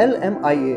LMIA